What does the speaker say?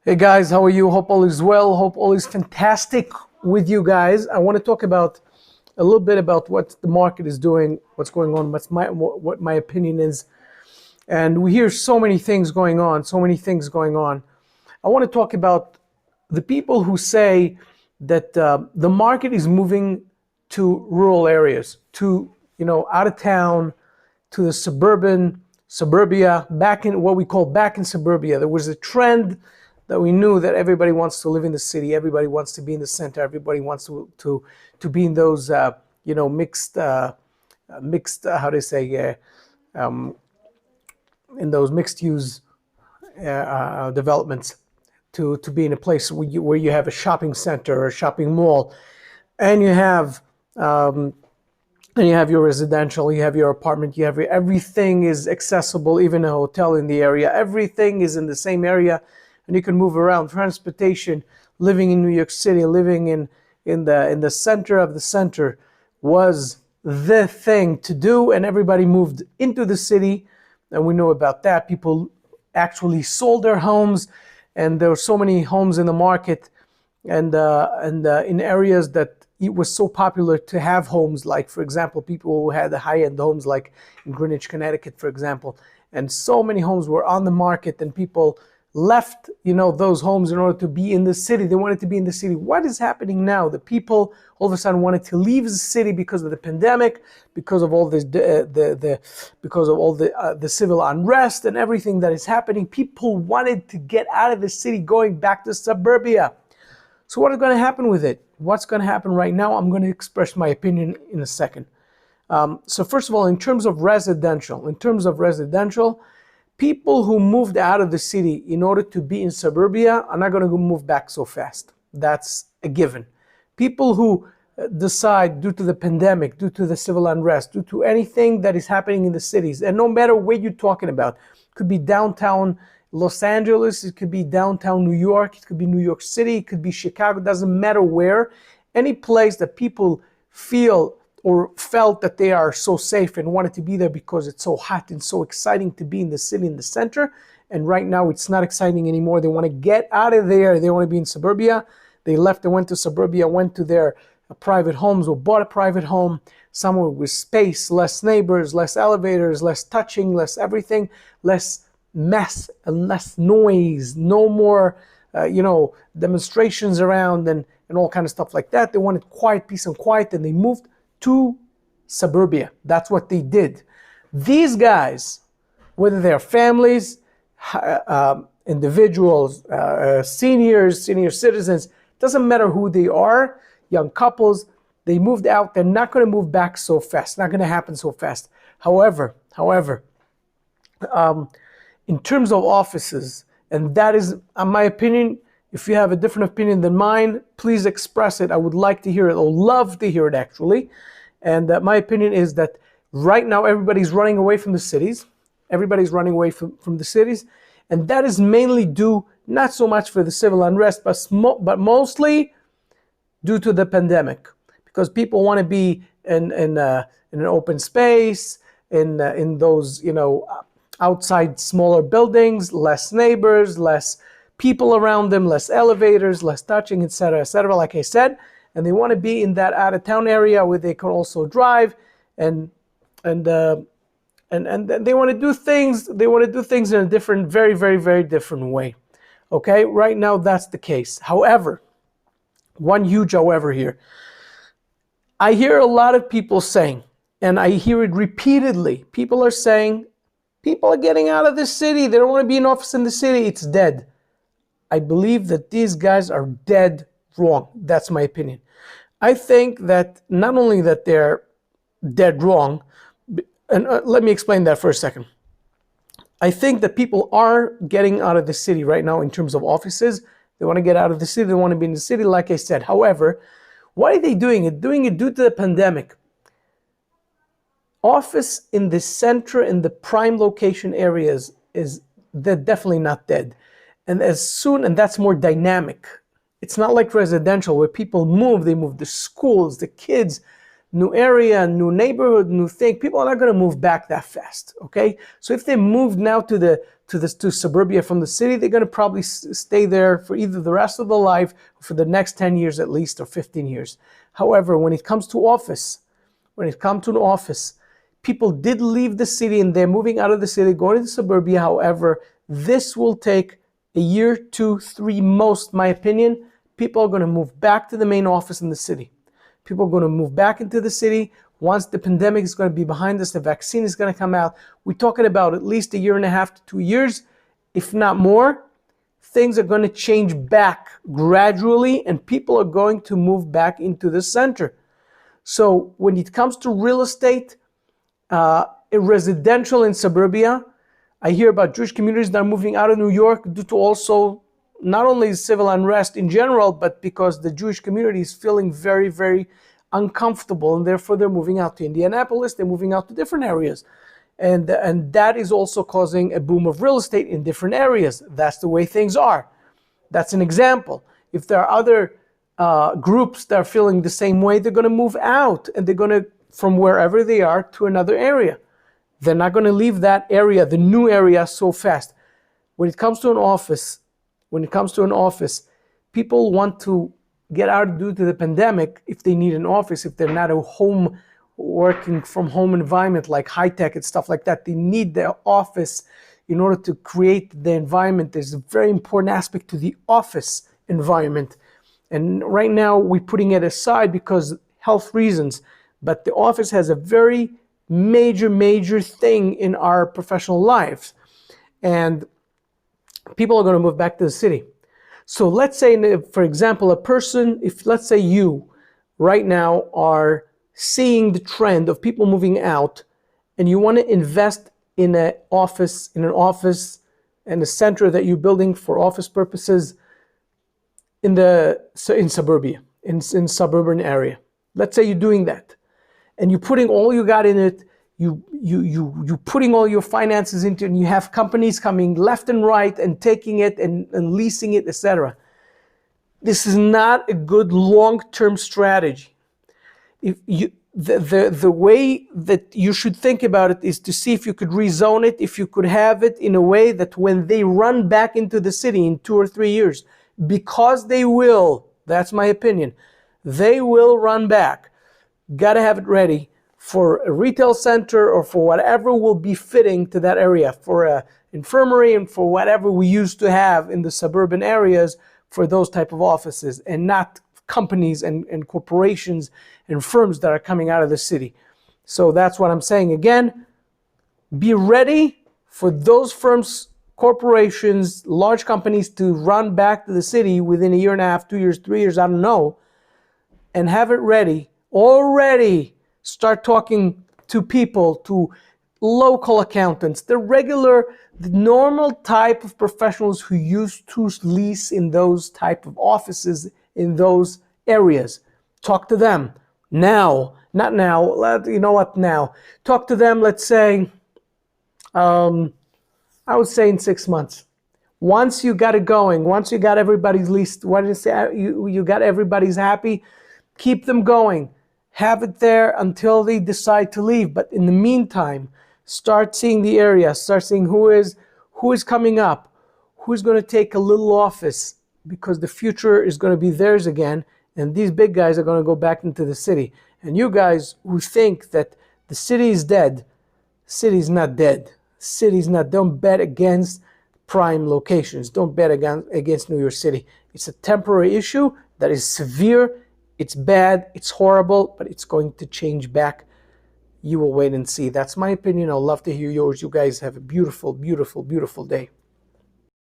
Hey guys, how are you? Hope all is well. Hope all is fantastic with you guys. I want to talk about a little bit about what the market is doing, what's going on, what my opinion is. And we hear so many things going on, so many things going on. I want to talk about the people who say that the market is moving to rural areas, to out of town, to the suburbia, back in what we call back in suburbia. There was a trend that we knew that everybody wants to live in the city, everybody wants to be in the center, everybody wants to be in those mixed how do you say in those mixed use developments, to be in a place where you have a shopping center or a shopping mall, and you have your residential, you have your apartment, you have everything is accessible, even a hotel in the area. Everything is in the same area, and you can move around. Transportation, living in New York City, living in the center of the center was the thing to do, and everybody moved into the city, and we know about that. People actually sold their homes, and there were so many homes in the market, and in areas that it was so popular to have homes, like, for example, people who had the high-end homes, like in Greenwich, Connecticut, for example. And so many homes were on the market, and people left, those homes in order to be in the city. They wanted to be in the city. What is happening now? The people all of a sudden wanted to leave the city because of the pandemic, because of all this, because of all the civil unrest and everything that is happening. People wanted to get out of the city, going back to suburbia. So what is going to happen with it? What's going to happen right now? I'm going to express my opinion in a second. So first of all, in terms of residential, people who moved out of the city in order to be in suburbia are not going to move back so fast. That's a given. People who decide, due to the pandemic, due to the civil unrest, due to anything that is happening in the cities, and no matter where you're talking about, it could be downtown Los Angeles, it could be downtown New York, it could be New York City, it could be Chicago, it doesn't matter where. Any place that people feel or felt that they are so safe and wanted to be there because it's so hot and so exciting to be in the city, in the center. And right now it's not exciting anymore. They want to get out of there. They want to be in suburbia. They left, they went to suburbia, went to their private homes or bought a private home somewhere with space, less neighbors, less elevators, less touching, less everything, less mess and less noise, no more demonstrations around and all kind of stuff like that. They wanted quiet, peace and quiet, and they moved to suburbia. That's what they did. These guys, whether they're families, individuals, seniors, senior citizens, doesn't matter who they are, young couples, they moved out. They're not going to move back so fast. Not going to happen so fast. However, in terms of offices, and that is, in my opinion, if you have a different opinion than mine, please express it. I would like to hear it, or love to hear it, actually. And my opinion is that right now everybody's running away from the cities. Everybody's running away from the cities. And that is mainly due, not so much for the civil unrest, but mostly due to the pandemic. Because people want to be in an open space, in those, outside smaller buildings, less neighbors, less people around them, less elevators, less touching, etc., like I said. And they want to be in that out-of-town area where they can also drive and they want to do things. They want to do things in a different, very, very, very different way. Okay, right now that's the case. However, one huge however here. I hear a lot of people saying, and I hear it repeatedly, people are saying, people are getting out of the city. They don't want to be in office in the city. It's dead. I believe that these guys are dead wrong. That's my opinion. I think that not only that they're dead wrong, and let me explain that for a second. I think that people are getting out of the city right now in terms of offices. They want to get out of the city. They want to be in the city, like I said. However, why are they doing it? Doing it due to the pandemic. Office in the center, in the prime location areas, they're definitely not dead. And that's more dynamic. It's not like residential where people move, they move the schools, the kids, new area, new neighborhood, new thing, people are not going to move back that fast. Okay, so if they move now to suburbia from the city, they're going to probably stay there for either the rest of their life, or for the next 10 years at least, or 15 years. However, when it comes to an office, people did leave the city and they're moving out of the city, going to the suburbia. However, this will take a year, 2, 3 most, my opinion. People are going to move back to the main office in the city. People are going to move back into the city. Once the pandemic is going to be behind us, the vaccine is going to come out. We're talking about at least a year and a half to 2 years, if not more. Things are going to change back gradually, and people are going to move back into the center. So when it comes to real estate, residential in suburbia, I hear about Jewish communities that are moving out of New York due to also not only civil unrest in general, but because the Jewish community is feeling very, very uncomfortable, and therefore they're moving out to Indianapolis, they're moving out to different areas. And that is also causing a boom of real estate in different areas. That's the way things are. That's an example. If there are other groups that are feeling the same way, they're going to move out, and they're going to, from wherever they are, to another area. They're not going to leave that area, the new area, so fast. When it comes to an office, people want to get out due to the pandemic if they need an office, if they're not a home working from home environment like high tech and stuff like that. They need the office in order to create the environment. There's a very important aspect to the office environment. And right now we're putting it aside because health reasons. But the office has a very major thing in our professional lives. And people are going to move back to the city. So let's say, for example, a person, if let's say you right now are seeing the trend of people moving out, and you want to invest in an office and a center that you're building for office purposes in suburbia, in suburban area. Let's say you're doing that, and you're putting all you got in it. You putting all your finances into it, and you have companies coming left and right and taking it and leasing it, etc. This is not a good long-term strategy. If you the way that you should think about it is to see if you could rezone it, if you could have it in a way that when they run back into the city in 2 or 3 years, because they will, that's my opinion, they will run back. Got to have it ready for a retail center or for whatever will be fitting to that area, for an infirmary and for whatever we used to have in the suburban areas for those type of offices, and not companies and corporations and firms that are coming out of the city. So that's what I'm saying. Again, be ready for those firms, corporations, large companies to run back to the city within a year and a half, 2 years, 3 years, I don't know, and have it ready. Already start talking to people, to local accountants, the normal type of professionals who used to lease in those type of offices in those areas. Talk to them now, not now, you know what, now. Talk to them, let's say, I would say in 6 months. Once you got it going, once you got everybody's leased, you got everybody's happy, keep them going. Have it there until they decide to leave. But in the meantime, start seeing the area, start seeing who is coming up, who's going to take a little office, because the future is going to be theirs again, and these big guys are going to go back into the city. And you guys who think that the city is dead, city's not dead. City's not. Don't bet against prime locations. Don't bet against New York City. It's a temporary issue that is severe. It's bad, it's horrible, but it's going to change back. You will wait and see. That's my opinion. I'd love to hear yours. You guys have a beautiful, beautiful, beautiful day.